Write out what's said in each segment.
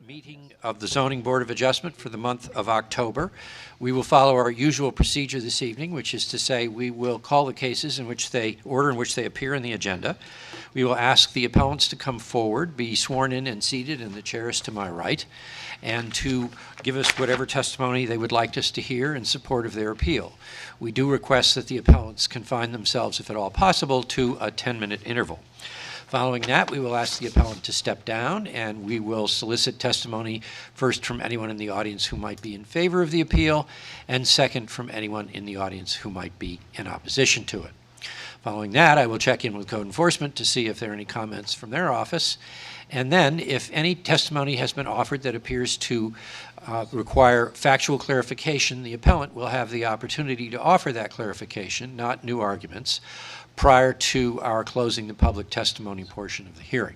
meeting of the Zoning Board of Adjustment for the month of October. We will follow our usual procedure this evening, which is to say we will call the cases in which they appear in the agenda. We will ask the appellants to come forward, be sworn in and seated, and the chair is to my right, and to give us whatever testimony they would like us to hear in support of their appeal. We do request that the appellants confine themselves, if at all possible, to a 10-minute interval. Following that, we will ask the appellant to step down, and we will solicit testimony first from anyone in the audience who might be in favor of the appeal, and second from anyone in the audience who might be in opposition to it. Following that, I will check in with code enforcement to see if there are any comments from their office. And then, if any testimony has been offered that appears to require factual clarification, the appellant will have the opportunity to offer that clarification, not new arguments, prior to our closing the public testimony portion of the hearing.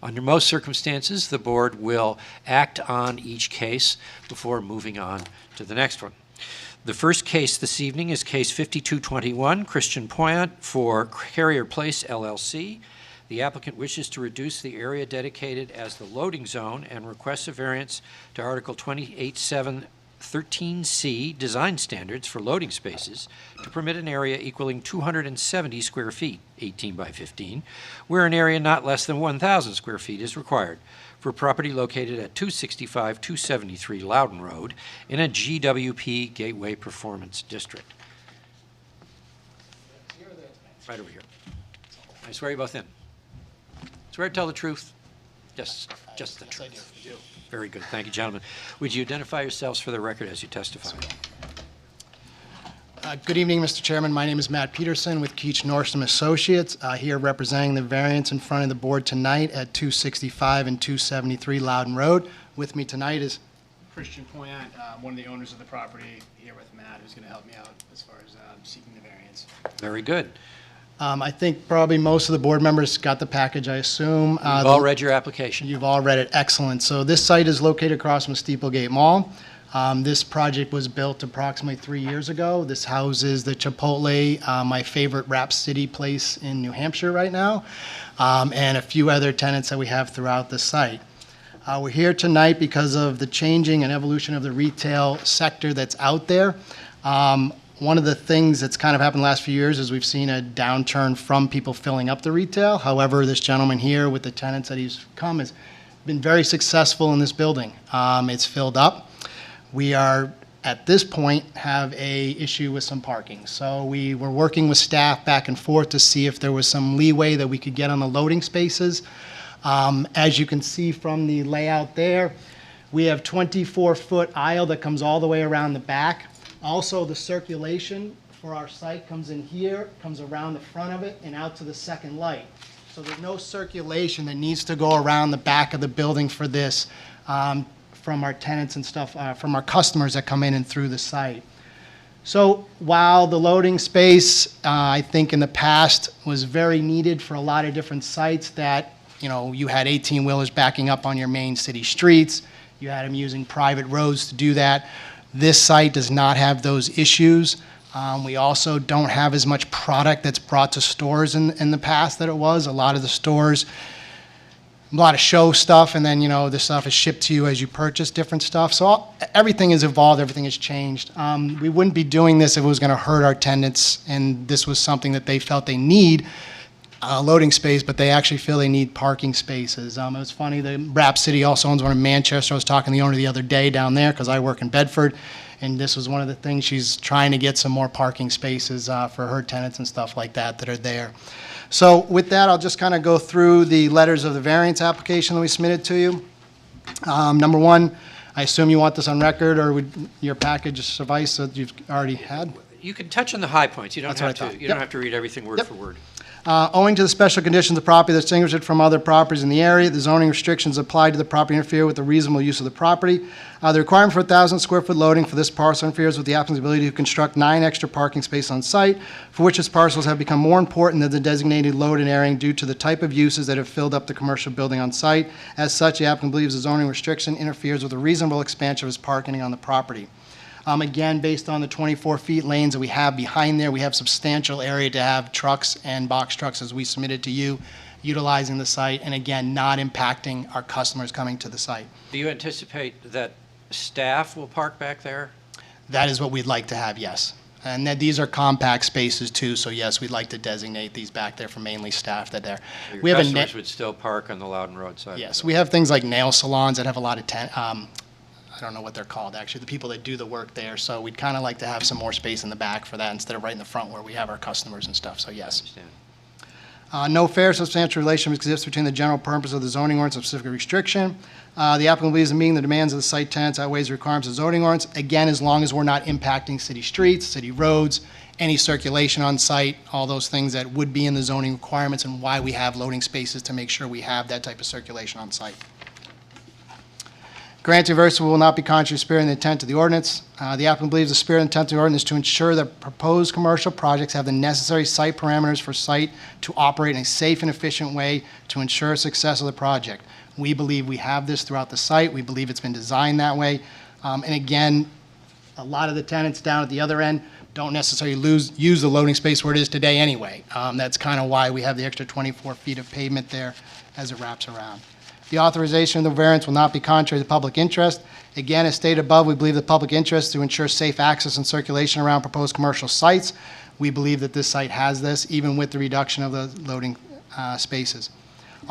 Under most circumstances, the board will act on each case before moving on to the next one. The first case this evening is case 5221, Christian Poyant for Carrier Place LLC. The applicant wishes to reduce the area dedicated as the loading zone and requests a variance to Article 28713C Design Standards for loading spaces to permit an area equaling 270 square feet, 18 by 15, where an area not less than 1,000 square feet is required, for property located at 265-273 Loudon Road in a GWP Gateway Performance District. Right over here. I swear you both in. Swear to tell the truth, just the truth. Yes, I do. Very good. Thank you, gentlemen. Would you identify yourselves for the record as you testify? Good evening, Mr. Chairman. My name is Matt Peterson with Keach Nordstrom Associates, here representing the variance in front of the board tonight at 265 and 273 Loudon Road. With me tonight is Christian Poyant, one of the owners of the property, here with Matt, who's going to help me out as far as seeking the variance. Very good. I think probably most of the board members got the package, I assume. You've all read your application. You've all read it. Excellent. So this site is located across from Steeplegate Mall. This project was built approximately 3 years ago. This houses the Chipotle, my favorite Wrap City place in New Hampshire right now, and a few other tenants that we have throughout the site. We're here tonight because of the changing and evolution of the retail sector that's out there. One of the things that's kind of happened the last few years is we've seen a downturn from people filling up the retail. However, this gentleman here with the tenants that he's come has been very successful in this building. It's filled up. We are, at this point, have a issue with some parking. So we were working with staff back and forth to see if there was some leeway that we could get on the loading spaces. As you can see from the layout there, we have 24-foot aisle that comes all the way around the back. Also, the circulation for our site comes in here, comes around the front of it, and out to the second light. So there's no circulation that needs to go around the back of the building for this from our tenants and stuff, from our customers that come in and through the site. So while the loading space, I think in the past was very needed for a lot of different sites that, you had 18-wheelers backing up on your main city streets, you had them using private roads to do that. This site does not have those issues. We also don't have as much product that's brought to stores in the past that it was. A lot of the stores, a lot of show stuff, and then, the stuff is shipped to you as you purchase different stuff. So everything has evolved, everything has changed. We wouldn't be doing this if it was going to hurt our tenants, and this was something that they felt they need, loading space, but they actually feel they need parking spaces. It was funny, the Wrap City also owns one in Manchester. I was talking to the owner the other day down there because I work in Bedford, and this was one of the things. She's trying to get some more parking spaces for her tenants and stuff like that are there. So with that, I'll just kind of go through the letters of the variance application that we submitted to you. Number one, I assume you want this on record, or would your package suffice that you've already had? You can touch on the high points. You don't That's have what I to. thought. You don't have to read everything word for word. Owing to the special conditions of the property that distinguish it from other properties in the area, the zoning restrictions applied to the property interfere with the reasonable use of the property. The requirement for 1,000 square foot loading for this parcel interferes with the applicant's ability to construct 9 extra parking spaces on site, for which its parcels have become more important than the designated load and area due to the type of uses that have filled up the commercial building on site. As such, the applicant believes the zoning restriction interferes with a reasonable expansion of his parking on the property. Again, based on the 24 feet lanes that we have behind there, we have substantial area to have trucks and box trucks as we submitted to you, utilizing the site, and again, not impacting our customers coming to the site. Do you anticipate that staff will park back there? That is what we'd like to have, yes. And that these are compact spaces too, so yes, we'd like to designate these back there for mainly staff that there. Your We have a customers would still park on the Loudon Road side? Yes, we have things like nail salons that have a lot of, I don't know what they're called, actually, the people that do the work there. So we'd kind of like to have some more space in the back for that instead of right in the front where we have our customers and stuff, so I yes. understand. No fair substantial relation exists between the general purpose of the zoning ordinance and specific restriction. The applicant believes in meeting the demands of the site tenants outweighs the requirements of zoning ordinance. Again, as long as we're not impacting city streets, city roads, any circulation on site, all those things that would be in the zoning requirements and why we have loading spaces to make sure we have that type of circulation on site. Granting variance will not be contrary to the spirit and intent of the ordinance. The applicant believes the spirit and intent of the ordinance is to ensure that proposed commercial projects have the necessary site parameters for site to operate in a safe and efficient way to ensure success of the project. We believe we have this throughout the site. We believe it's been designed that way. And again, a lot of the tenants down at the other end don't necessarily use the loading space where it is today anyway. That's kind of why we have the extra 24 feet of pavement there as it wraps around. The authorization of the variance will not be contrary to public interest. Again, as stated above, we believe the public interest to ensure safe access and circulation around proposed commercial sites. We believe that this site has this, even with the reduction of the loading spaces.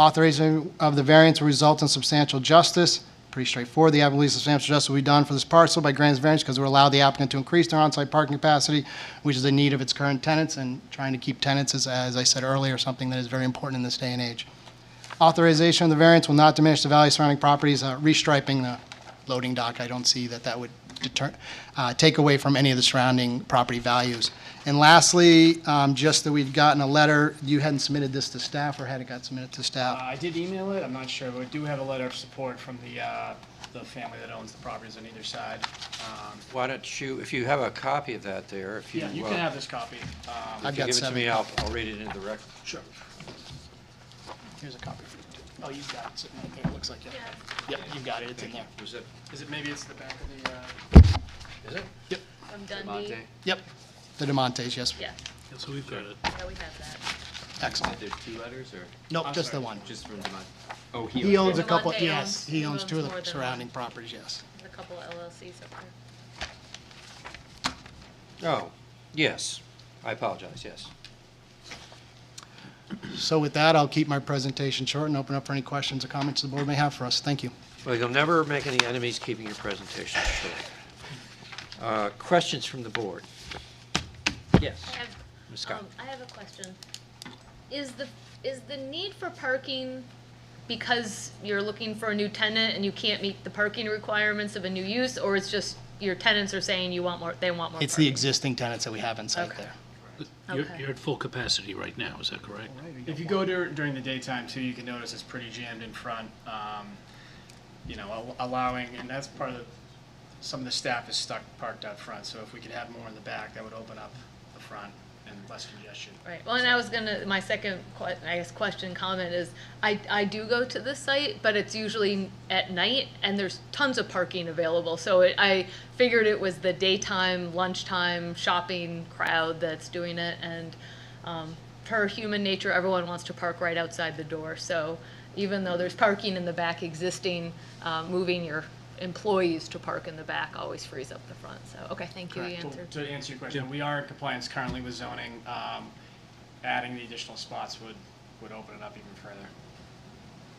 Authorization of the variance will result in substantial justice. Pretty straightforward. The applicant believes substantial justice will be done for this parcel by granting variance because it will allow the applicant to increase their on-site parking capacity, which is a need of its current tenants, and trying to keep tenants, as I said earlier, something that is very important in this day and age. Authorization of the variance will not diminish the value of surrounding properties. Restriping the loading dock, I don't see that that would take away from any of the surrounding property values. And lastly, just that we've gotten a letter, you hadn't submitted this to staff, or had it got submitted to staff? I did email it, I'm not sure, but we do have a letter of support from the family that owns the properties on either side. Why don't you, if you have a copy of that there, if you... Yeah, you can have this copy. I've If you got give it to 7 me, I'll read it into the record. Sure. Here's a copy for you. Oh, you've got it sitting right there, it looks like it. Yep, you've got it, it's in there. Was it? Is it, maybe it's the back of Is it? Yep, From Dundee? yep. The DeMontes, yes. Yeah, So we've got it. yeah, we have that. Excellent. There two letters, or Nope, I'm just the sorry. one. just from Demont? Oh, He owns a DeMonte couple, owns- yes, he owns owns two of more the than surrounding one. properties, yes. There's a couple of LLCs up there. Oh, yes. I apologize, yes. So with that, I'll keep my presentation short and open up for any questions or comments the board may have for us. Thank you. Well, you'll never make any enemies keeping your presentation short. Questions from the board? Yes, I have, Ms. Scott. I have a question. Is the need for parking because you're looking for a new tenant and you can't meet the parking requirements of a new use, or it's just your tenants are saying you want more, they want more It's the parking? existing tenants that we have in site Okay. there. Okay. You're at full capacity right now, is that correct? If you go during the daytime too, you can notice it's pretty jammed in front. You know, allowing, and that's part of some of the staff is stuck parked out front. So if we could have more in the back, that would open up the front and less congestion. Right, well, and I was gonna, my second, question, comment is, I do go to this site, but it's usually at night, and there's tons of parking available, so I figured it was the daytime, lunchtime, shopping crowd that's doing it, and, per human nature, everyone wants to park right outside the door, so even though there's parking in the back existing, moving your employees to park in the back always frees up the front, so, okay, thank you, you Correct. answered. To answer your question, we are in compliance currently with zoning. Adding the additional spots would open it up even further.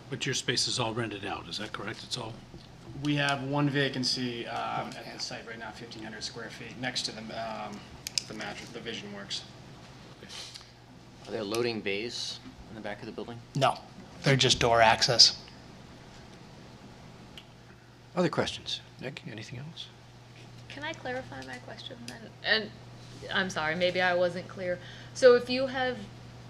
But your space is all rented out, is that correct? It's all, We have one vacancy at the site right now, 1,500 square feet, next to the mattress, the Vision Works. Are there loading bays in the back of the building? No, they're just door access. Other questions? Nick, anything else? Can I clarify my question then? And I'm sorry, maybe I wasn't clear. So if you have,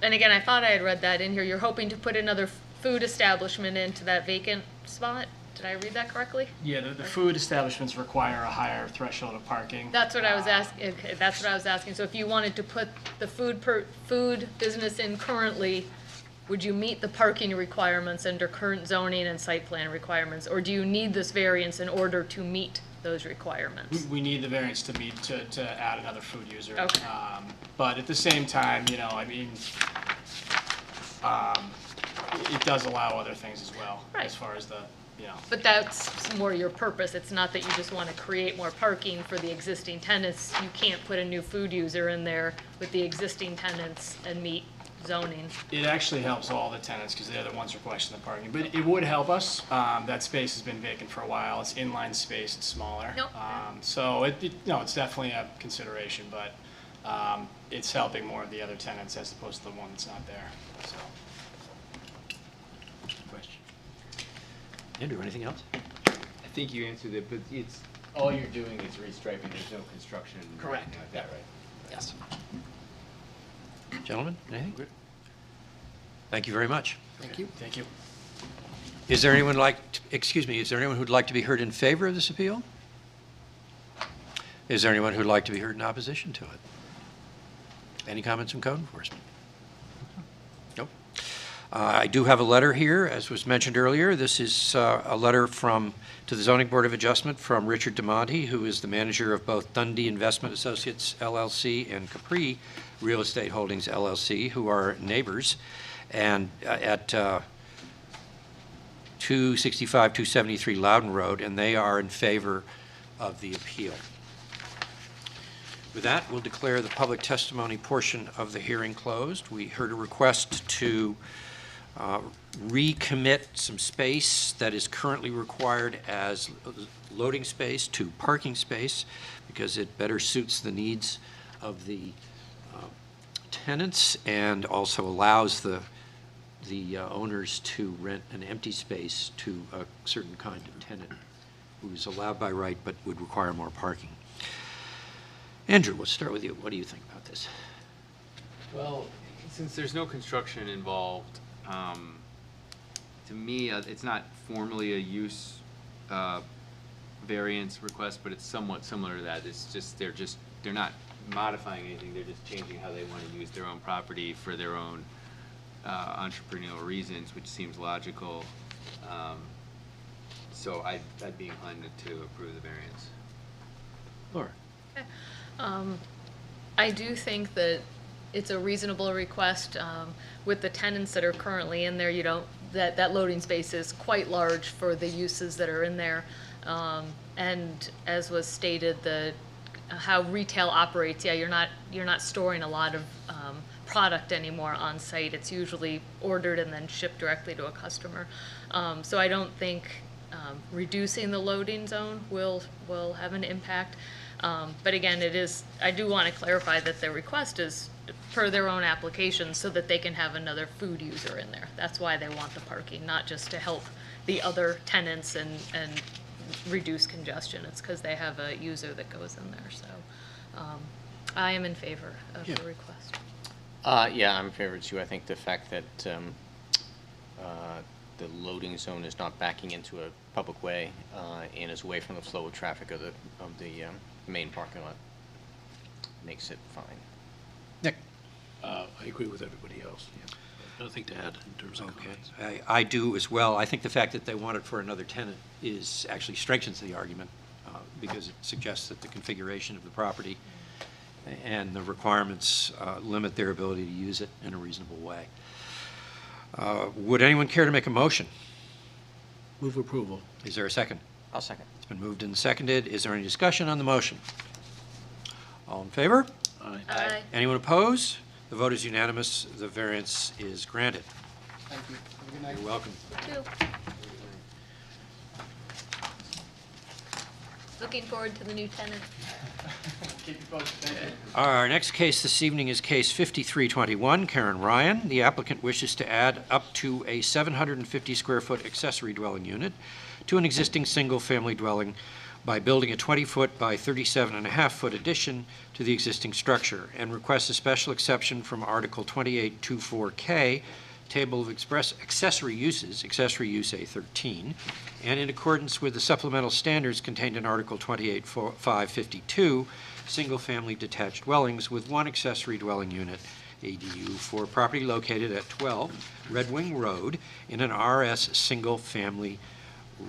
and again, I thought I had read that in here, you're hoping to put another food establishment into that vacant spot? Did I read that correctly? Yeah, the food establishments require a higher threshold of parking. That's what I was asking, okay, that's what I was asking. So if you wanted to put the food business in currently, would you meet the parking requirements under current zoning and site plan requirements? Or do you need this variance in order to meet those requirements. We need the variance to meet, to add another food user. Okay. But at the same time, you know, I mean, it does allow other things as well. Right. As far as the, you know. But that's more your purpose. It's not that you just want to create more parking for the existing tenants. You can't put a new food user in there with the existing tenants and meet zoning. It actually helps all the tenants because they're the ones requesting the parking. But it would help us. That space has been vacant for a while. It's inline space. It's smaller. Nope. So no, it's definitely a consideration, but it's helping more of the other tenants as opposed to the one that's not there. So. Question. Andrew, anything else? I think you answered it, but it's, all you're doing is restriping, there's no construction. Correct. Anything like that, right? Yes. Gentlemen, anything? Thank you very much. Thank you. Thank you. Is there anyone is there anyone who'd like to be heard in favor of this appeal? Is there anyone who'd like to be heard in opposition to it? Any comments from code enforcement? Nope. I do have a letter here, as was mentioned earlier. This is a letter to the Zoning Board of Adjustment from Richard DeMonte, who is the manager of both Dundee Investment Associates LLC and Capri Real Estate Holdings LLC, who are neighbors, and at 265, 273 Loudon Road, and they are in favor of the appeal. With that, we'll declare the public testimony portion of the hearing closed. We heard a request to recommit some space that is currently required as loading space to parking space because it better suits the needs of the tenants and also allows the owners to rent an empty space to a certain kind of tenant who's allowed by right but would require more parking. Andrew, let's start with you. What do you think about this? Well, since there's no construction involved, to me, it's not formally a use variance request, but it's somewhat similar to that. It's just, they're not modifying anything, they're just changing how they want to use their own property for their own entrepreneurial reasons, which seems logical. So I'd be inclined to approve the variance. Laura? I do think that it's a reasonable request. With the tenants that are currently in there, that loading space is quite large for the uses that are in there. And as was stated, how retail operates, yeah, you're not storing a lot of product anymore on site. It's usually ordered and then shipped directly to a customer. So I don't think reducing the loading zone will have an impact. But again, I do want to clarify that the request is per their own application so that they can have another food user in there. That's why they want the parking, not just to help the other tenants and reduce congestion. It's because they have a user that goes in there. So I am in favor of the request. Yeah, I'm in favor too. I think the fact that the loading zone is not backing into a public way and is away from the flow of traffic of the main parking lot makes it fine. Nick? I agree with everybody else. Nothing to add in terms of Okay. comments. I do as well. I think the fact that they want it for another tenant actually strengthens the argument because it suggests that the configuration of the property and the requirements limit their ability to use it in a reasonable way. Would anyone care to make a motion? Move approval. Is there a second? I'll second. It's been moved and seconded. Is there any discussion on the motion? All in favor? Aye. Aye. Anyone opposed? The vote is unanimous. The variance is granted. Thank you. Have a good night. You're welcome. Two. Looking forward to the new tenant. Keep you posted. Thank you. Our next case this evening is case 5321, Karen Ryan. The applicant wishes to add up to a 750-square-foot accessory dwelling unit to an existing single-family dwelling by building a 20-foot by 37.5-foot addition to the existing structure and requests a special exception from Article 2824K, Table of Express Accessory Uses, Accessory Use A13, and in accordance with the supplemental standards contained in Article 28552, single-family detached dwellings with one accessory dwelling unit, ADU, for property located at 12 Red Wing Road in an RS single-family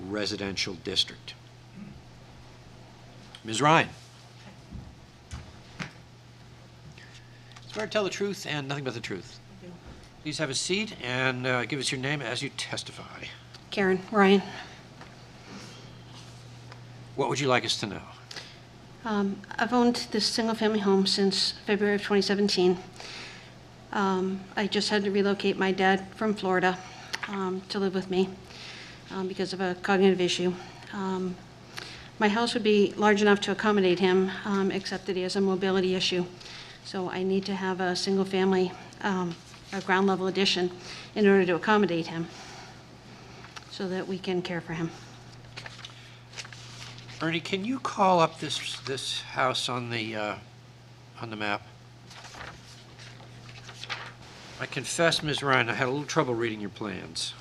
residential district. Ms. Ryan? Swear to tell the truth and nothing but the truth. Please have a seat and give us your name as you testify. Karen Ryan. What would you like us to know? I've owned this single-family home since February of 2017. I just had to relocate my dad from Florida to live with me because of a cognitive issue. My house would be large enough to accommodate him, except that he has a mobility issue. So I need to have a single-family, a ground-level addition in order to accommodate him so that we can care for him. Ernie, can you call up this house on the map? I confess, Ms. Ryan, I had a little trouble reading your plans.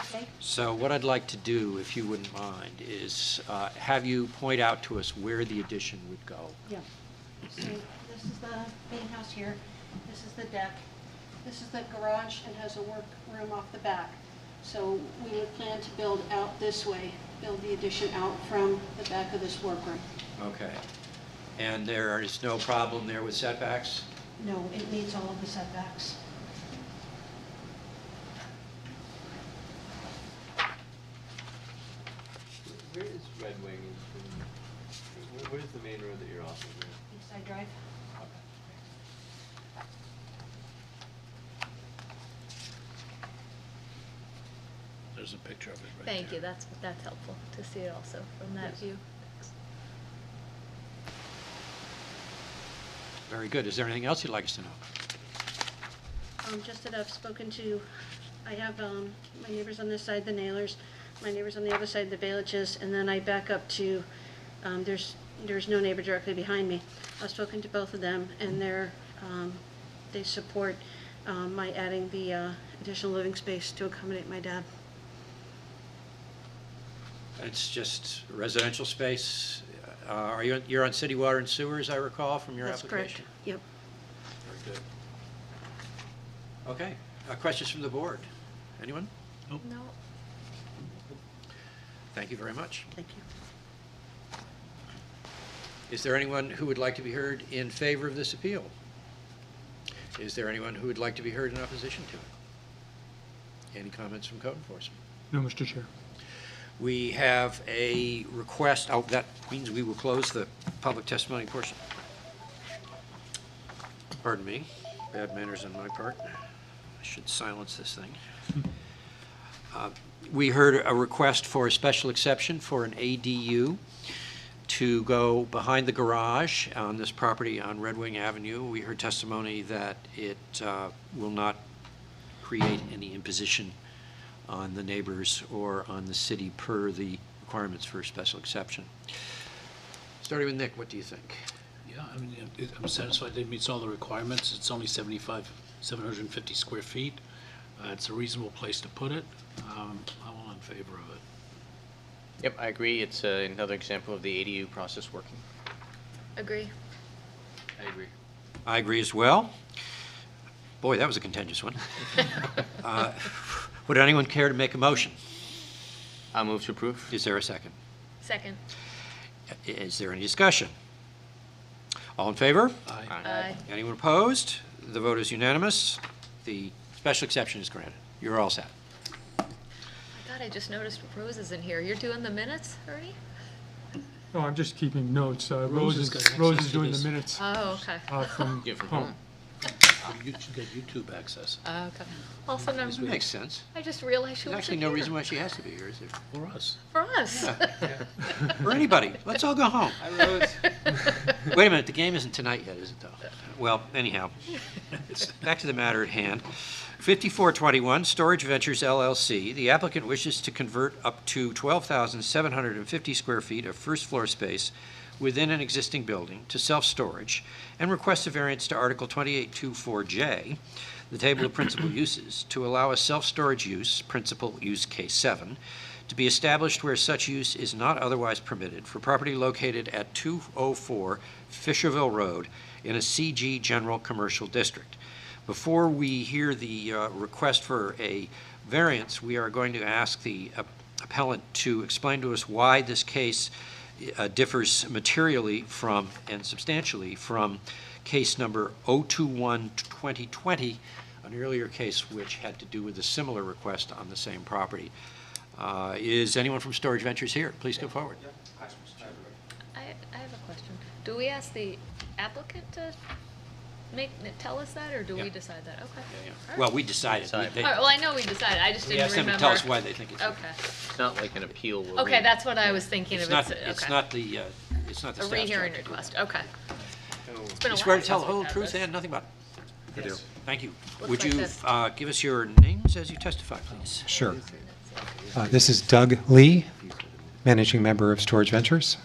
Okay. So what I'd like to do, if you wouldn't mind, is have you point out to us where the addition would go. Yeah. So this is the main house here. This is the deck. This is the garage and has a workroom off the back. So we would plan to build out this way, build the addition out from the back of this workroom. Okay. And there is no problem there with setbacks? No, it meets all of the setbacks. Where is Red Wing? Where's the main road that you're off of here? East Side Drive. There's a picture of it right there. Thank you, that's helpful to see it also from that view. Very good. Is there anything else you'd like us to know? Just that I've spoken to, I have my neighbors on this side, the Nailers, my neighbors on the other side, the Baeliches, and then I back up to, there's no neighbor directly behind me. I've spoken to both of them, and they support my adding the additional living space to accommodate my dad. It's just residential space. You're on city water and sewer, as I recall, from your That's application? correct. Yep. Very good. Okay. Questions from the board? Anyone? No, Thank you very much. Thank you. Is there anyone who would like to be heard in favor of this appeal? Is there anyone who would like to be heard in opposition to it? Any comments from code enforcement? No, Mr. Chair. We have a request, that means we will close the public testimony portion. Pardon me, bad manners on my part. I should silence this thing. We heard a request for a special exception for an ADU to go behind the garage on this property on Red Wing Avenue. We heard testimony that it will not create any imposition on the neighbors or on the city per the requirements for a special exception. Starting with Nick, what do you think? Yeah, I mean, I'm satisfied that it meets all the requirements. It's only 750 square feet. It's a reasonable place to put it. I'm all in favor of it. Yep, I agree. It's another example of the ADU process working. agree. I agree. I agree as well. Boy, that was a contentious one. Would anyone care to make a motion? I'll move to approve. Is there a second? Second. Is there any discussion? All in favor? Aye. Aye. Anyone opposed? The vote is unanimous. The special exception is granted. You're all set. I thought I just noticed Rose is in here. You're doing the minutes, Ernie? No, I'm just keeping notes. Rose Rose has is, got access Rose is to doing this. the minutes Oh, okay. from Yeah, from home. home. You should get YouTube access Okay. Well, sometimes That makes sense. I just realized she There's wasn't actually no here. reason why she has to be here, is there? for us. For us. For anybody. Let's all go home. Hi, Rose. Wait a minute, the game isn't tonight yet, is it, though? Well, anyhow, back to the matter at hand. 5421 Storage Ventures LLC. The applicant wishes to convert up to 12,750 square feet of first-floor space within an existing building to self-storage and requests a variance to Article 2824J, the Table of Principal Uses, to allow a self-storage use, Principal Use Case 7, to be established where such use is not otherwise permitted for property located at 204 Fisherville Road in a CG General Commercial District. Before we hear the request for a variance, we are going to ask the appellant to explain to us why this case differs materially from and substantially from case number 021-2020, an earlier case which had to do with a similar request on the same property. Is anyone from Storage Ventures here? Please come forward. I have a question. Do we ask the applicant to tell us that, or do we Yeah. decide that? Okay. Yeah. All right. Well, we decided. Decide. They- All right, well, I know we decided, I just We didn't asked them remember. to tell us why they think it's. Okay. It's not like an appeal. where Okay, we- that's what I was thinking It's of. not, okay. it's not the, it's not the A staff's rehearing job to do request, that. okay. It's been a You swear while to tell since the whole we've had truth this. and nothing but it? Yes. Thank you. Looks Would like you this. give us your names as you testify, please? Sure. This is Doug Lee, Managing Member of Storage Ventures.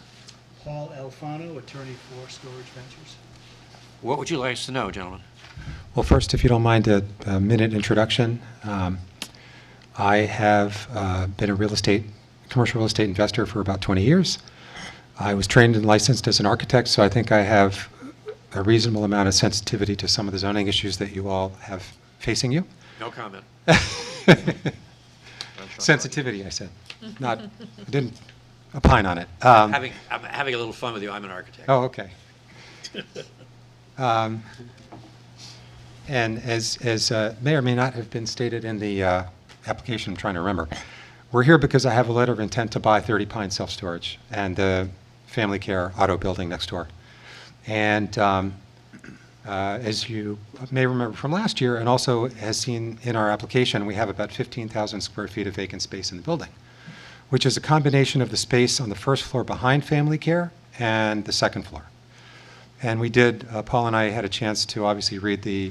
Paul Alfano, attorney for Storage Ventures. What would you like us to know, gentlemen? Well, first, if you don't mind, a minute introduction. I have been a commercial real estate investor for about 20 years. I was trained and licensed as an architect, so I think I have a reasonable amount of sensitivity to some of the zoning issues that you all have facing you. No comment. Sensitivity, I said. I didn't opine on it. I'm having a little fun with you. I'm an architect. Oh, okay. And as may or may not have been stated in the application, I'm trying to remember, we're here because I have a letter of intent to buy 30 Pine Self-Storage and the family care auto building next door. And as you may remember from last year, and also has seen in our application, we have about 15,000 square feet of vacant space in the building, which is a combination of the space on the first floor behind family care and the second floor. And we did, Paul and I had a chance to obviously read the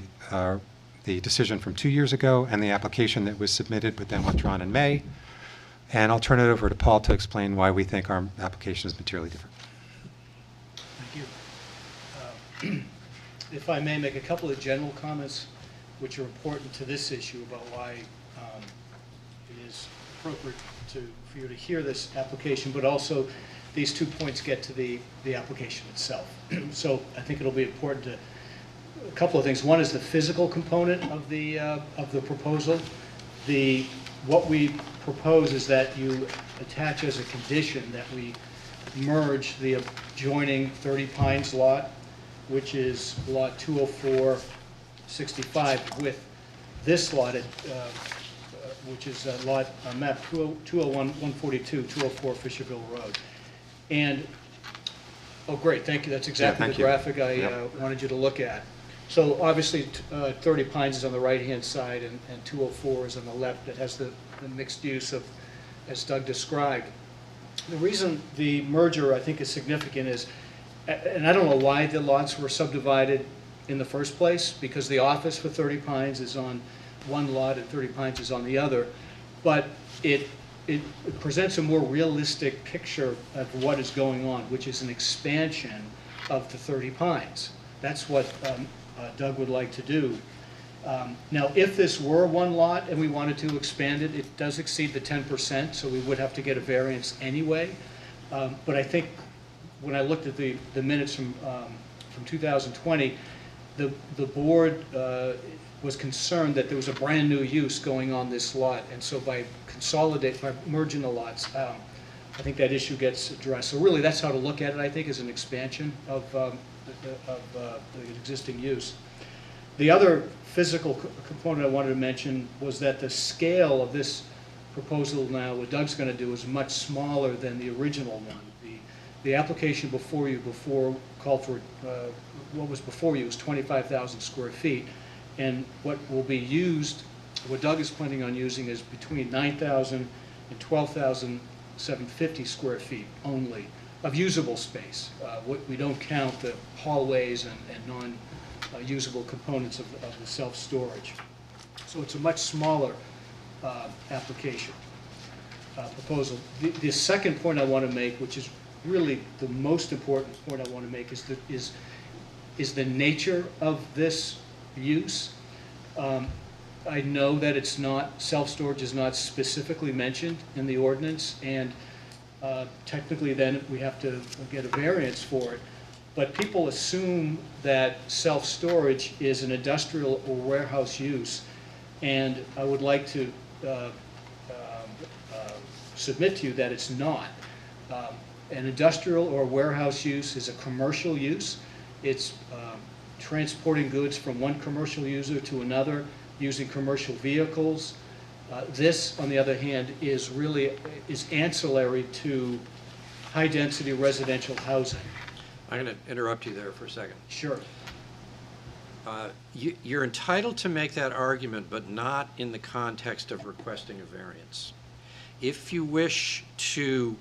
decision from 2 years ago and the application that was submitted but then withdrawn in May. And I'll turn it over to Paul to explain why we think our application is materially different. Thank you. If I may make a couple of general comments which are important to this issue about why it is appropriate for you to hear this application, but also these 2 points get to the application itself. So I think it'll be important to, a couple of things. One is the physical component of the proposal. What we propose is that you attach as a condition that we merge the adjoining 30 Pines lot, which is lot 20465, with this lot, which is lot map 201-142, 204 Fisherville Road. And, oh great, thank you, that's exactly thank the you. graphic I wanted you to look at. So obviously 30 Pines is on the right-hand side and 204 is on the left. It has the mixed use of, as Doug described. The reason the merger I think is significant is, and I don't know why the lots were subdivided in the first place, because the office for 30 Pines is on one lot and 30 Pines is on the other, but it presents a more realistic picture of what is going on, which is an expansion of the 30 Pines. That's what Doug would like to do. Now, if this were one lot and we wanted to expand it, it does exceed the 10%, so we would have to get a variance anyway. But I think when I looked at the minutes from 2020, the board was concerned that there was a brand new use going on this lot, and so by merging the lots, I think that issue gets addressed. So really, that's how to look at it, I think, as an expansion of the existing use. The other physical component I wanted to mention was that the scale of this proposal now, what Doug's going to do, is much smaller than the original one. The application before you called for, what was before you was 25,000 square feet. And what will be used, what Doug is planning on using, is between 9,000 and 12,750 square feet only of usable space. We don't count the hallways and non-usable components of the self-storage. So it's a much smaller application proposal. The second point I want to make, which is really the most important point I want to make, is the nature of this use. I know that it's not, self-storage is not specifically mentioned in the ordinance, and technically then we have to get a variance for it. But people assume that self-storage is an industrial or warehouse use, and I would like to submit to you that it's not. An industrial or warehouse use is a commercial use. It's transporting goods from one commercial user to another using commercial vehicles. This, on the other hand, is ancillary to high-density residential housing. I'm going to interrupt you there for a second. Sure. You're entitled to make that argument, but not in the context of requesting a variance. If you wish to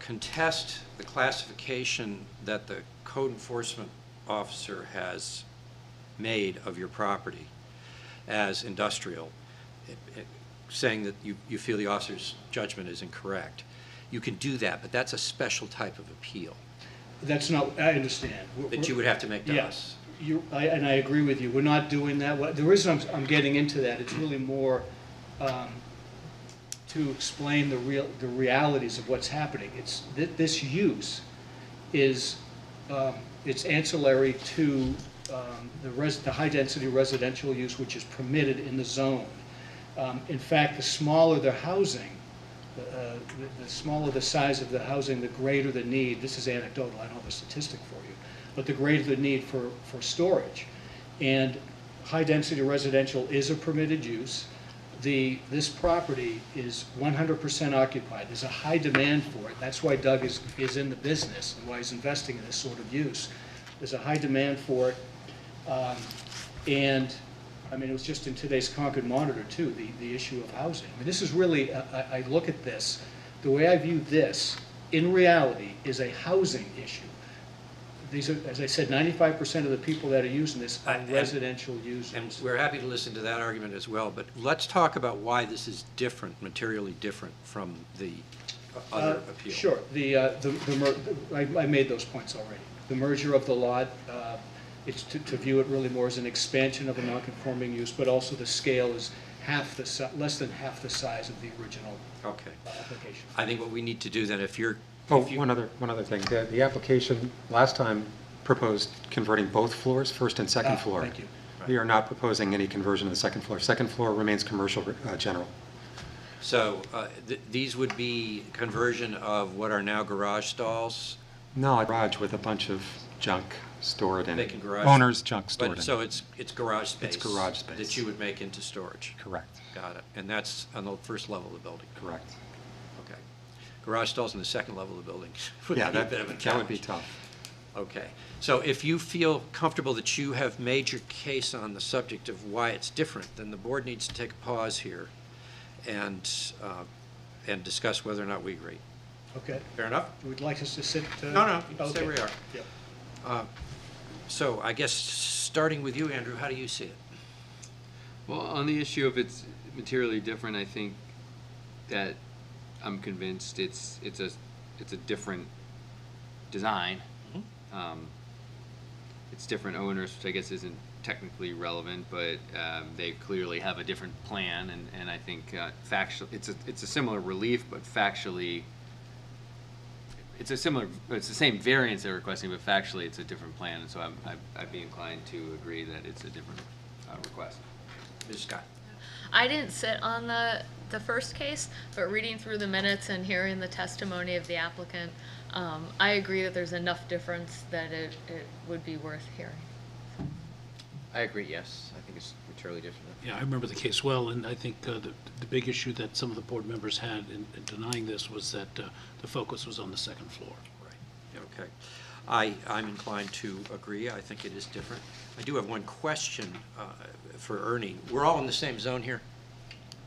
contest the classification that the code enforcement officer has made of your property as industrial, saying that you feel the officer's judgment is incorrect, you can do that, but that's a special type of appeal That's not, I understand. that you would have to make to us. Yes, and I agree with you. We're not doing that. The reason I'm getting into that, it's really more to explain the realities of what's happening. This use is it's ancillary to the high-density residential use, which is permitted in the zone. In fact, the smaller the housing, the smaller the size of the housing, the greater the need. This is anecdotal, I don't have a statistic for you, but the greater the need for storage. And high-density residential is a permitted use. This property is 100% occupied. There's a high demand for it. That's why Doug is in the business and why he's investing in this sort of use. There's a high demand for it. And I mean, it was just in today's Concord Monitor, too, the issue of housing. I mean, this is really, I look at this, the way I view this, in reality, is a housing issue. These are, as I said, 95% of the people that are using this are residential users. And we're happy to listen to that argument as well, but let's talk about why this is different, materially different from the other appeal. Sure. I made those points already. The merger of the lot, it's to view it really more as an expansion of a non-conforming use, but also the scale is less than half the size of the original application. I think what we need to do then, if you're... One other thing. The application last time proposed converting both floors, first and second floor. Thank you. We are not proposing any conversion of the second floor. Second floor remains commercial general. So these would be conversion of what are now garage stalls? No, a garage with a bunch of junk stored in it. Making garage... Owner's junk stored in it. So it's garage space? It's garage space. That you would make into storage? Correct. Got it. And that's on the first level of the building? Correct. Okay. Garage stalls on the second level of the building would Yeah, be a bit of a challenge. that would be tough. Okay. So if you feel comfortable that you have made your case on the subject of why it's different, then the board needs to take a pause here and discuss whether or not we agree. Okay. Fair enough? Would you like us to sit? No, you can stay okay. where you are. Yep. So I guess starting with you, Andrew, how do you see it? Well, on the issue of it's materially different, I think that I'm convinced it's a different design. It's different owners, which I guess isn't technically relevant, but they clearly have a different plan, and I think factually it's a similar relief, but factually it's the same variance they're requesting, but factually it's a different plan, and so I'd be inclined to agree that it's a different request. Ms. Scott? I didn't sit on the first case, but reading through the minutes and hearing the testimony of the applicant, I agree that there's enough difference that it would be worth hearing. I agree, yes. I think it's materially different. Yeah, I remember the case well, and I think the big issue that some of the board members had in denying this was that the focus was on the second floor. Right. Okay. I'm inclined to agree. I think it is different. I do have one question for Ernie. We're all in the same zone here?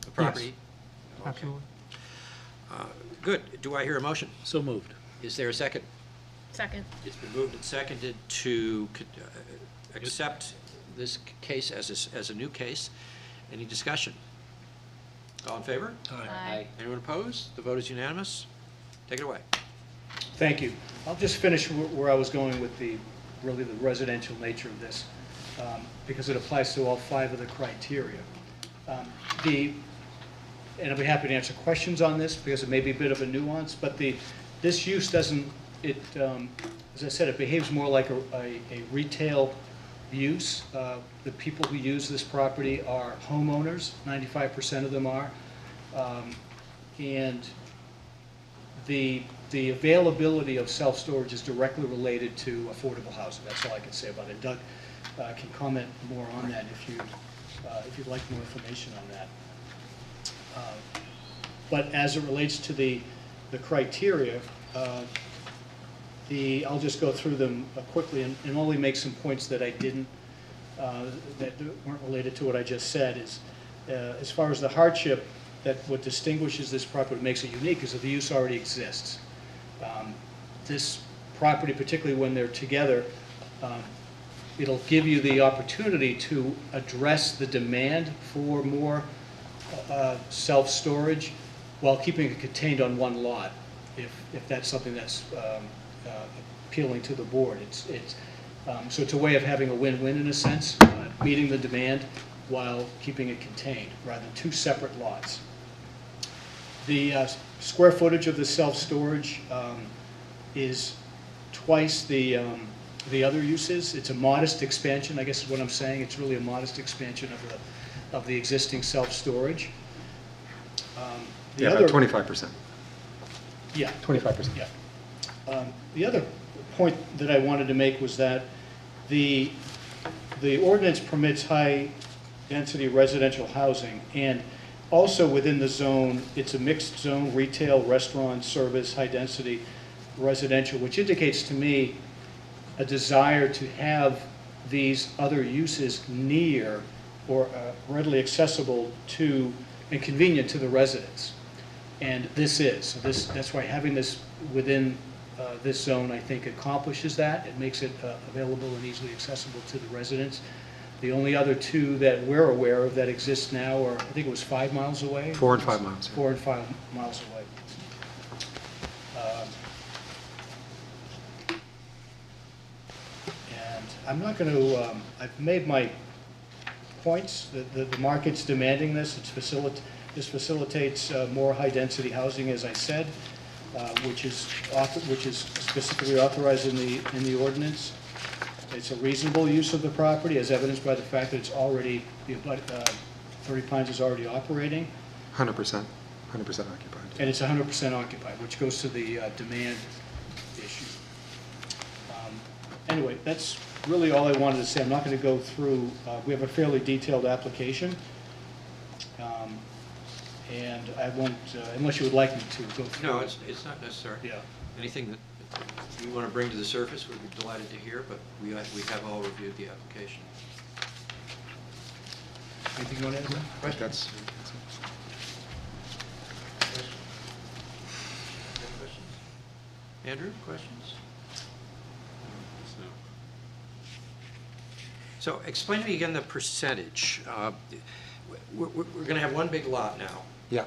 The property? Yes, absolutely. Good. Do I hear a motion? So moved. Is there a second? Second. It's been moved and seconded to accept this case as a new case. Any discussion? All in favor? Aye. Anyone opposed? The vote is unanimous. Take it away. Thank you. I'll just finish where I was going with really the residential nature of this, because it applies to all 5 of the criteria. And I'll be happy to answer questions on this because it may be a bit of a nuance, but this use doesn't, as I said, it behaves more like a retail use. The people who use this property are homeowners, 95% of them are, and the availability of self-storage is directly related to affordable housing. That's all I can say about it. Doug can comment more on that if you'd like more information on that. But as it relates to the criteria, I'll just go through them quickly and only make some points that I didn't, that weren't related to what I just said. Is as far as the hardship, that what distinguishes this property, what makes it unique, is that the use already exists. This property, particularly when they're together, it'll give you the opportunity to address the demand for more self-storage while keeping it contained on one lot, if that's something that's appealing to the board. So it's a way of having a win-win in a sense, meeting the demand while keeping it contained, rather than two separate lots. The square footage of the self-storage is twice the other uses. It's a modest expansion, I guess is what I'm saying. It's really a modest expansion of the existing self-storage. Yeah, about 25%. Yeah. 25%. Yeah. The other point that I wanted to make was that the ordinance permits high-density residential housing, and also within the zone, it's a mixed zone, retail, restaurant, service, high-density residential, which indicates to me a desire to have these other uses near or readily accessible to and convenient to the residents. And this is. So that's why having this within this zone, I think, accomplishes that. It makes it available and easily accessible to the residents. The only other two that we're aware of that exist now are, I think it was 5 miles away? 4 and 5 miles. 4 and 5 miles away. And I'm not going to, I've made my points. The market's demanding this. This facilitates more high-density housing, as I said, which is specifically authorized in the ordinance. It's a reasonable use of the property, as evidenced by the fact that it's already, 30 Pines is already operating. 100% occupied. And it's 100% occupied, which goes to the demand issue. Anyway, that's really all I wanted to say. I'm not going to go through, we have a fairly detailed application. And I won't, unless you would like me to go through. No, it's not necessary. Yeah. Anything that you want to bring to the surface, we'd be delighted to hear, but we have all reviewed the application. Anything you want to add? Questions? That's Andrew, questions? So explain to me again the percentage. We're going to have one big lot now. yeah.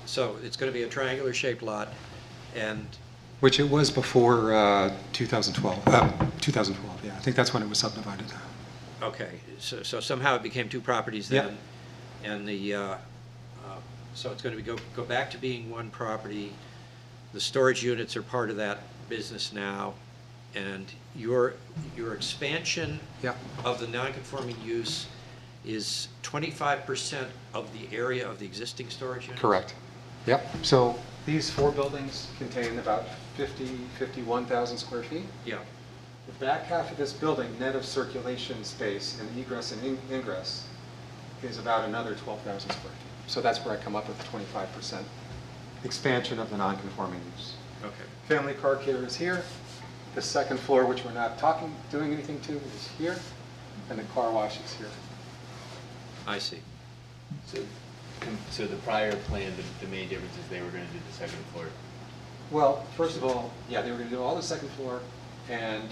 So it's going to be a triangular shaped lot, and Which it was before 2012. 2012, yeah. I think that's when it was subdivided. okay, so somehow it became two properties then, and so it's going to go back to being one property. The storage units are part of that business now, and your expansion Yeah. of the nonconforming use is 25% of the area of the existing storage units? Correct. Yep. So these 4 buildings contain about 51,000 square feet. Yeah. The back half of this building, net of circulation space and egress and ingress, is about another 12,000 square feet. So that's where I come up with the 25% expansion of the non-conforming use. Okay. Family car care is here. The second floor, which we're not doing anything to, is here, and the car wash is here. I see. So the prior plan, the main difference is they were going to do the second floor. Well, first of all, yeah, they were going to do all the second floor, and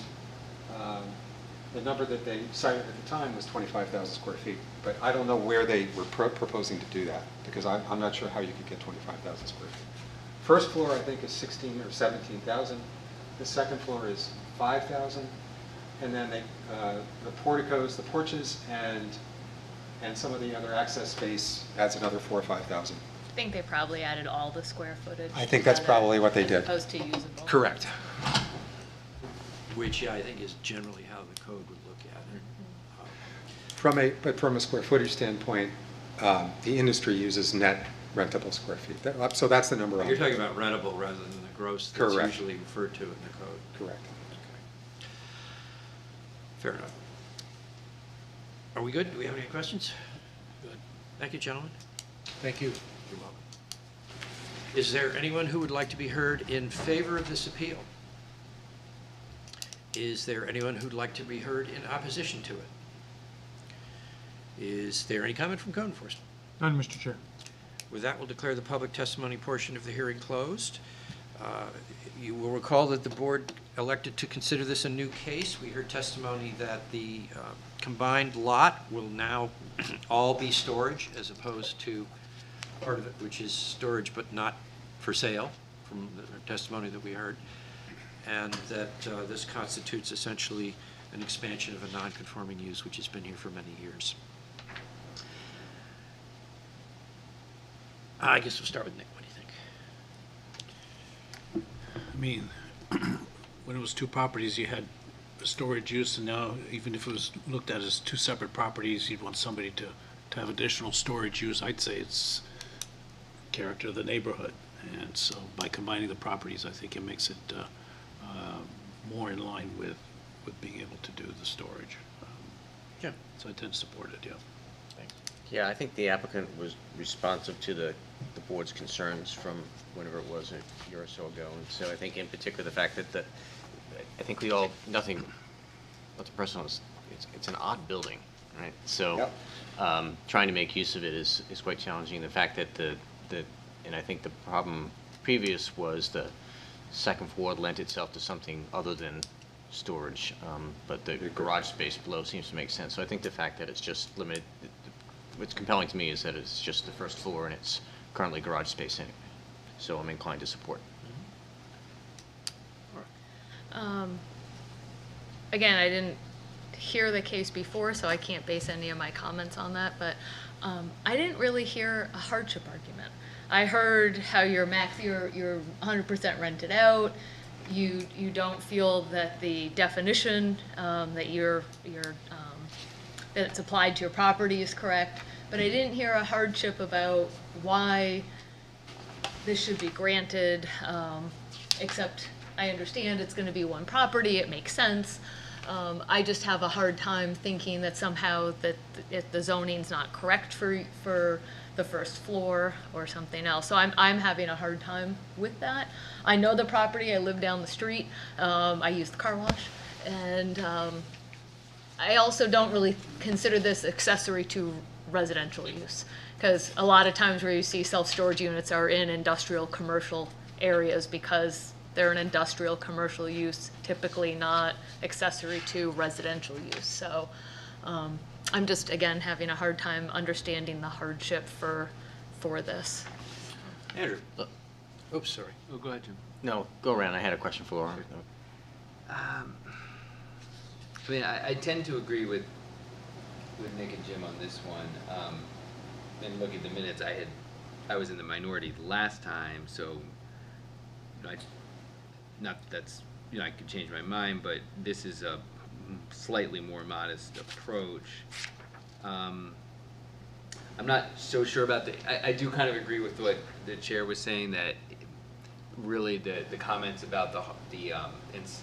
the number that they cited at the time was 25,000 square feet. But I don't know where they were proposing to do that, because I'm not sure how you could get 25,000 square feet. First floor, I think, is 16 or 17,000. The second floor is 5,000. And then the porticos, the porches, and some of the other access space adds another 4,000 or 5,000. I think they probably added all the square footage. I think that's together probably what they did. As opposed to usable. Correct. Which I think is generally how the code would look at it. But from a square footage standpoint, the industry uses net rentable square feet. So that's the number. You're talking about rentable rather than the gross that's Correct. usually referred to in the code. Correct. Fair enough. Are we good? Do we have any questions? Good. Thank you, gentlemen. Thank you. You're welcome. Is there anyone who would like to be heard in favor of this appeal? Is there anyone who'd like to be heard in opposition to it? Is there any comment from code enforcement? None, Mr. Chair. With that, we'll declare the public testimony portion of the hearing closed. You will recall that the board elected to consider this a new case. We heard testimony that the combined lot will now all be storage as opposed to part of it which is storage but not for sale, from the testimony that we heard, and that this constitutes essentially an expansion of a non-conforming use which has been here for many years. I guess we'll start with Nick. What do you think? I mean, when it was two properties, you had a storage use, and now even if it was looked at as two separate properties, you'd want somebody to have additional storage use. I'd say it's character of the neighborhood. And so by combining the properties, I think it makes it more in line with being able to do the storage. Yeah. So I tend to support it, yeah. Yeah, I think the applicant was responsive to the board's concerns from whenever it was a year or so ago. And so I think in particular the fact that I think we all, nothing personal, it's an odd building, right? So trying to make use of it is quite challenging. The fact that and I think the problem previous was the second floor lent itself to something other than storage, but the garage space below seems to make sense. So I think the fact that it's just limited, what's compelling to me is that it's just the first floor and it's currently garage space anyway. So I'm inclined to support. Again, I didn't hear the case before, so I can't base any of my comments on that, but I didn't really hear a hardship argument. I heard how you're 100% rented out. You don't feel that the definition that that it's applied to your property is correct, but I didn't hear a hardship about why this should be granted, except I understand it's going to be one property, it makes sense. I just have a hard time thinking that somehow that if the zoning's not correct for the first floor or something else. So I'm having a hard time with that. I know the property, I live down the street, I use the car wash, and I also don't really consider this accessory to residential use, because a lot of times where you see self-storage units are in industrial commercial areas because they're an industrial commercial use, typically not accessory to residential use. So I'm just, again, having a hard time understanding the hardship for this. Andrew. Oops, sorry. Oh, go ahead, Jim. No, go around. I had a question for Laura. I mean, I tend to agree with Nick and Jim on this one. And looking at the minutes, I was in the minority last time, so not that that's, I could change my mind, but this is a slightly more modest approach. I'm not so sure about I do kind of agree with what the chair was saying, that really the comments about the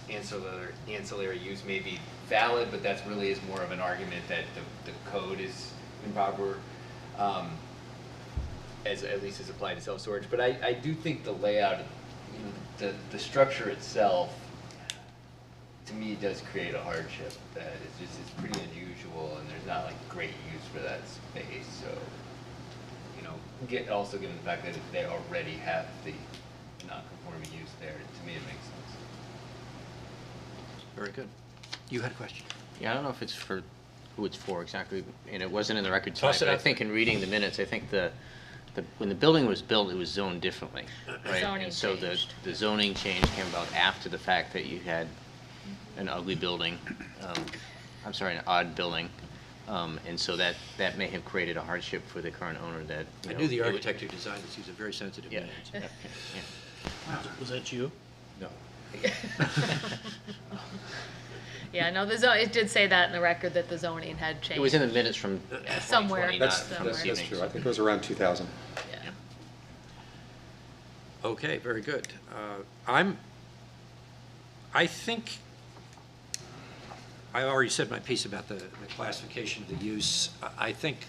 ancillary use may be valid, but that's really is more of an argument that the code is improper, as at least as applied to self-storage. But I do think the layout, the structure itself, to me, does create a hardship. That it's pretty unusual, and there's not like great use for that space. So, also given the fact that they already have the non-conforming use there, to me it makes sense. Very good. You had a question. Yeah, I don't know if it's for who it's for exactly, and it wasn't in the record Toss tonight, it but I out think in reading the minutes, I think when the building was built, it was zoned differently, right? Zoning And so changed. the zoning change came about after the fact that you had an ugly building, an odd building, and so that may have created a hardship for the current owner that, I knew the architect who designed this. He's a very sensitive Yeah, man. yeah. Was that you? No. Yeah, no, it did say that in the record that the zoning had changed. It was in the minutes from Somewhere. 2020, That's not from this that's evening. true. I think it was around 2000. Yeah. Okay, very good. I think, I already said my piece about the classification of the use. I think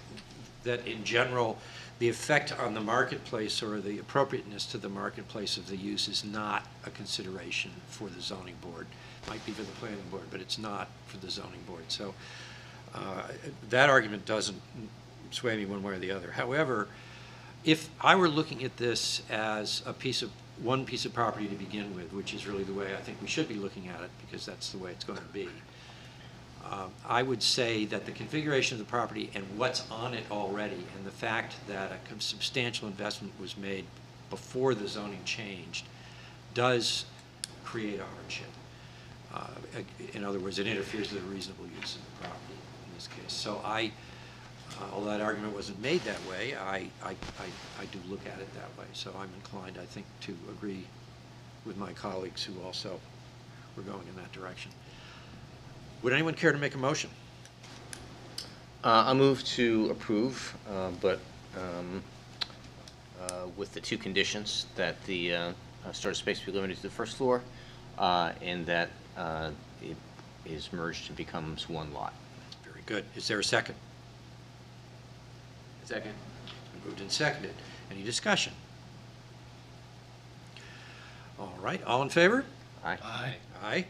that in general, the effect on the marketplace or the appropriateness to the marketplace of the use is not a consideration for the zoning board. Might be for the planning board, but it's not for the zoning board. So that argument doesn't sway me one way or the other. However, if I were looking at this as one piece of property to begin with, which is really the way I think we should be looking at it, because that's the way it's going to be, I would say that the configuration of the property and what's on it already, and the fact that a substantial investment was made before the zoning changed, does create a hardship. In other words, it interferes with a reasonable use of the property in this case. So although that argument wasn't made that way, I do look at it that way. So I'm inclined, I think, to agree with my colleagues who also were going in that direction. Would anyone care to make a motion? I'll move to approve, but with the two conditions, that the storage space be limited to the first floor, and that it is merged and becomes one lot. Very good. Is there a second? Second. Moved and seconded. Any discussion? All right, all in favor? Aye. Aye. Aye.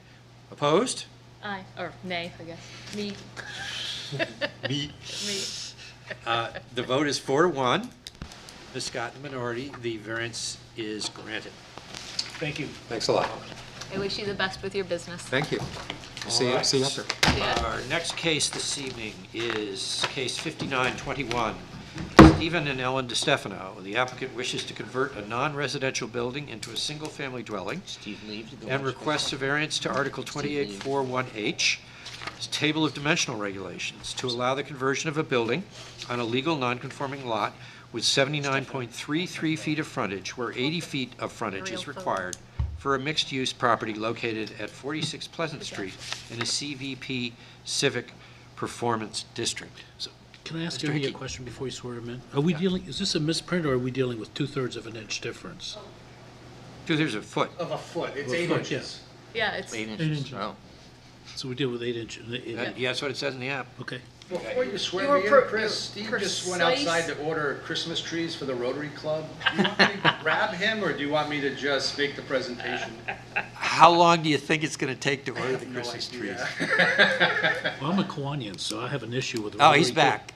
Opposed? Aye, or nay, I guess. Me. Me. Me. The vote is 4-1. Ms. Scott in the minority. The variance is granted. Thank you. Thanks a lot. I wish you the best with your business. Thank you. See you up there. Yeah. Our next case this evening is case 5921. Stephen and Ellen DeStefano. The applicant wishes to convert a non-residential building into a single-family dwelling Steve, leave the and requests a variance to Article 2841H, Table of Dimensional Regulations, to allow the conversion of a building on a legal non-conforming lot with 79.33 feet of frontage, where 80 feet of frontage is required for a mixed-use property located at 46 Pleasant Street in a CVP Civic Performance District. So, can I ask Mr. Ernie a Hickey. question before you swear him in? Are we dealing, is this a misprint, or are we dealing with 2/3 of an inch difference? There's a foot. Of a foot, it's Of a 8 foot, inches. Yeah, it's, 8 8 inches. inches. Oh. So we deal with 8 inches. Yeah, that's what it says in the app. Okay. Before you You swear were me in, per- Chris, you're Steve just went precise. outside to order Christmas trees for the Rotary Club. Do you want me to grab him, or do you want me to just make the presentation? How long do you think it's going to take to order the No Christmas idea. trees? Well, I'm a Kiwanian, so I have an issue with. Oh, he's Rotary back.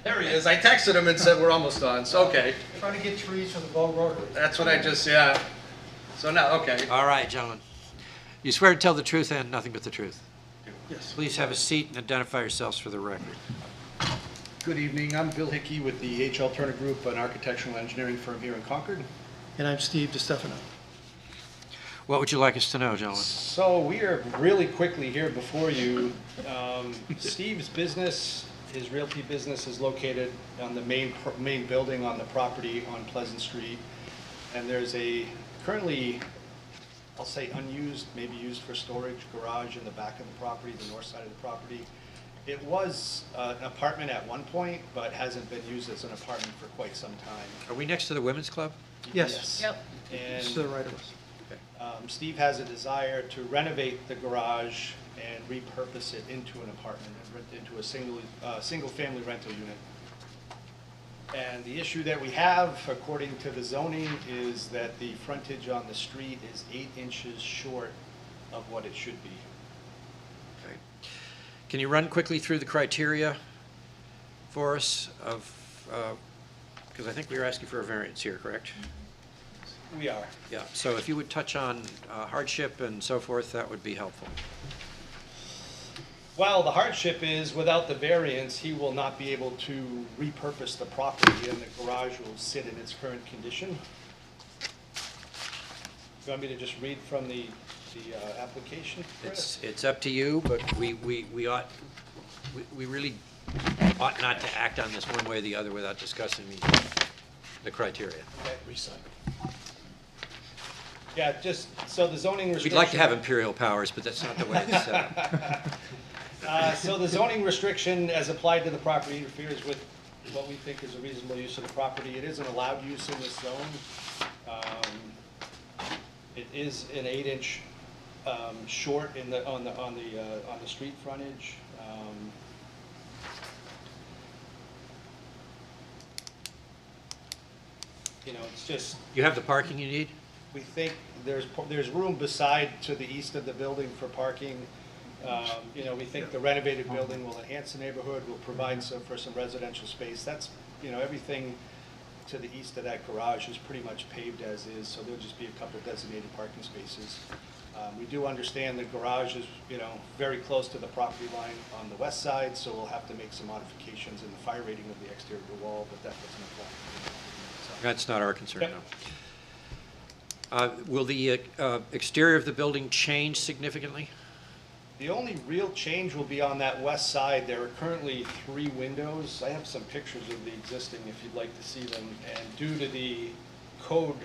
There he is. I texted him and said we're almost done, so okay. Trying to get trees for the Bow Rotary. That's what I just, yeah. So now, okay. All right, gentlemen. You swear to tell the truth and nothing but the truth. Yes. Please have a seat and identify yourselves for the record. Good evening. I'm Bill Hickey with the H. Turner Group, an architectural engineering firm here in Concord. And I'm Steve DeStefano. What would you like us to know, gentlemen? So we are really quickly here before you. Steve's business, his realty business, is located on the main building on the property on Pleasant Street. And there's a currently, I'll say unused, maybe used for storage, garage in the back of the property, the north side of the property. It was an apartment at one point, but hasn't been used as an apartment for quite some time. Are we next to the women's club? Yes. yep. To And the right of us. Steve has a desire to renovate the garage and repurpose it into an apartment, into a single-family rental unit. And the issue that we have, according to the zoning, is that the frontage on the street is 8 inches short of what it should be. Okay. Can you run quickly through the criteria for us of, because I think we were asking for a variance here, correct? We are. Yeah, so if you would touch on hardship and so forth, that would be helpful. Well, the hardship is, without the variance, he will not be able to repurpose the property, and the garage will sit in its current condition. You want me to just read from the application, Chris? It's up to you, but we really ought not to act on this one way or the other without discussing the criteria. Okay, resign. Yeah, just, so the zoning We'd restriction. like to have imperial powers, but that's not the way it's set up. So the zoning restriction as applied to the property interferes with what we think is a reasonable use of the property. It is an allowed use in this zone. It is an 8-inch short on the street frontage. You know, it's just, You have the parking you need? we think there's room beside to the east of the building for parking. You know, we think the renovated building will enhance the neighborhood, will provide for some residential space. That's, you know, everything to the east of that garage is pretty much paved as is, so there'll just be a couple designated parking spaces. We do understand the garage is, you know, very close to the property line on the west side, so we'll have to make some modifications in the fire rating of the exterior wall, but that doesn't apply. That's not our concern, Yep. no. Will the exterior of the building change significantly? The only real change will be on that west side. There are currently 3 windows. I have some pictures of the existing if you'd like to see them. And due to the code,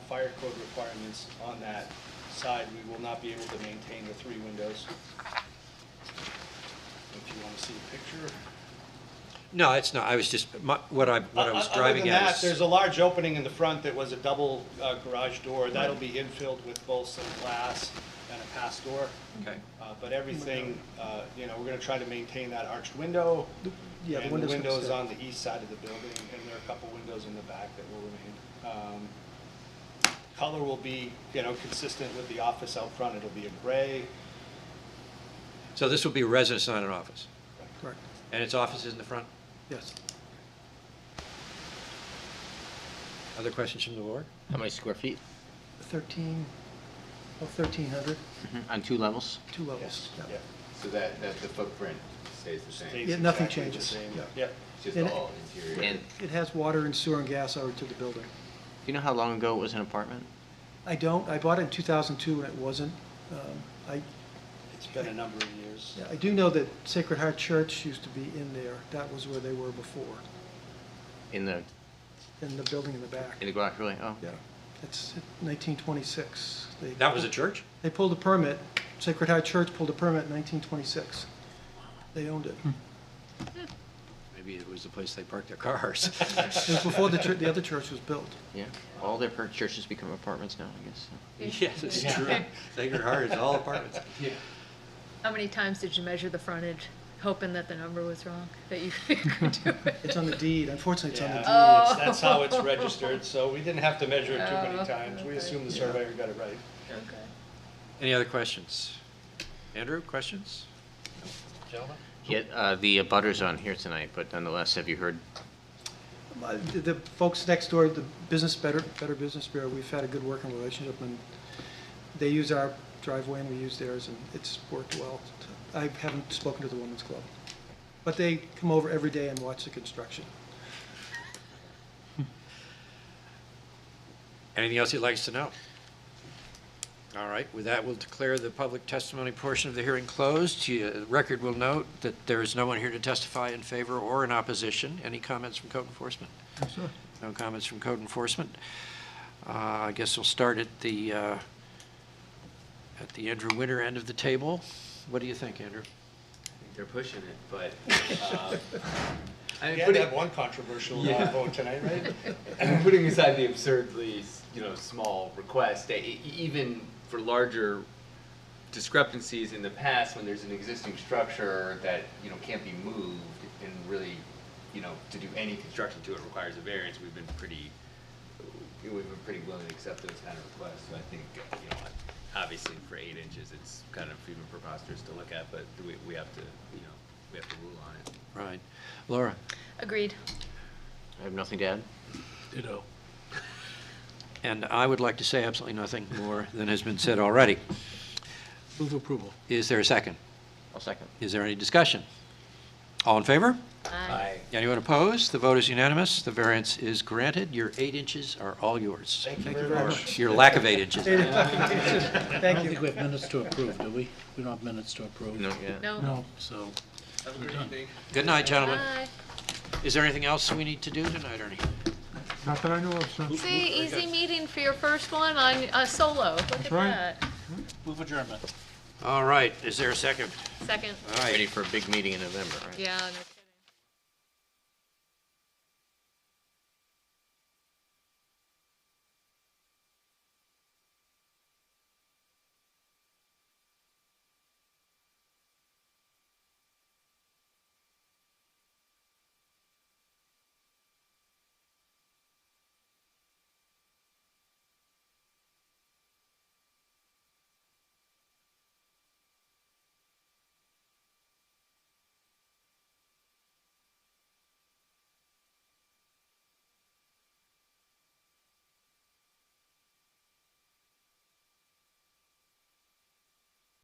fire code requirements on that side, we will not be able to maintain the 3 windows. If you want to see a picture. No, it's not. I was just, what I was driving Other than at that, is... there's a large opening in the front that was a double garage door. That'll be infilled with both some glass and a pass door. Okay. But everything, you know, we're going to try to maintain that arched window. Yeah, the And the windows can windows stay. on the east side of the building, and there are a couple windows in the back that will remain. Color will be, you know, consistent with the office out front. It'll be a gray. So this will be a residence, not an office? Correct, And its office is in the front? yes. Other questions from the board? How many square feet? 1,300, On 2 levels? 2 levels. Yes, yeah. yeah. So that the footprint stays the same? Stays Yeah, nothing exactly the changes. same. Yeah. Yep. It's just And- all interior? And It has water and sewer and gas out to the building. do you know how long ago it was an apartment? I don't, I bought it in 2002 and it wasn't. It's been a number of years. I do know that Sacred Heart Church used to be in there. That was where they were before, In the building in the back. garage, really? Oh. Yeah, it's 1926. That was a church? They pulled a permit, Sacred Heart Church pulled a permit in 1926. They owned it. Maybe it was the place they parked their cars. It was before the other church was built. Yeah. All their churches become apartments now, I guess. Yes, it's true. Sacred Heart is all apartments. How many times did you measure the frontage, hoping that the number was wrong, that you could do it? It's on the deed, unfortunately, it's on the deed. That's how it's registered, so we didn't have to measure it too many Oh, times. We okay. assumed the surveyor got it right. Okay. Any other questions? Andrew, questions? No. Gentlemen? Yet, the abutters on here tonight, but nonetheless, have you heard? The folks next door, the Better Business Bureau, we've had a good working relationship, and they use our driveway and we use theirs, and it's worked well. I haven't spoken to the Women's Club, but they come over every day and watch the construction. Anything else you'd like us to know? All right, with that, we'll declare the public testimony portion of the hearing closed. The record will note that there is no one here to testify in favor or in opposition. Any comments from code enforcement? Yes, sir. No comments from code enforcement. I guess we'll start at the Andrew Winter end of the table. What do you think, Andrew? They're pushing it, but, I We mean, had to have one controversial vote tonight, right? putting aside the absurdly, small request, even for larger discrepancies in the past, when there's an existing structure that, can't be moved, and really, to do any construction to it requires a variance, we've been pretty willing to accept those kind of requests. So I think, obviously for 8 inches, it's kind of even preposterous to look at, but we have to, we have to rule on it. Right. Laura? Agreed. I have nothing to add. Ditto. And I would like to say absolutely nothing more than has been said already. Move approval. Is there a second? I'll second. Is there any discussion? All in favor? Aye. Anyone opposed? The vote is unanimous. The variance is granted. Your 8 inches are all yours. Thank you Thank you very very much. much. Your lack of 8 inches. Thank I don't you. think we have minutes to approve, do we? We don't have minutes to approve. No, yeah. No. No, so. Good night, gentlemen. Bye. Is there anything else we need to do tonight, Ernie? Not that I know of, sir. See, easy meeting for your first one on solo. Look at right. that. Move adjournment. All right. Is there a second? Second. All right. Ready for a big meeting in November, right? Yeah.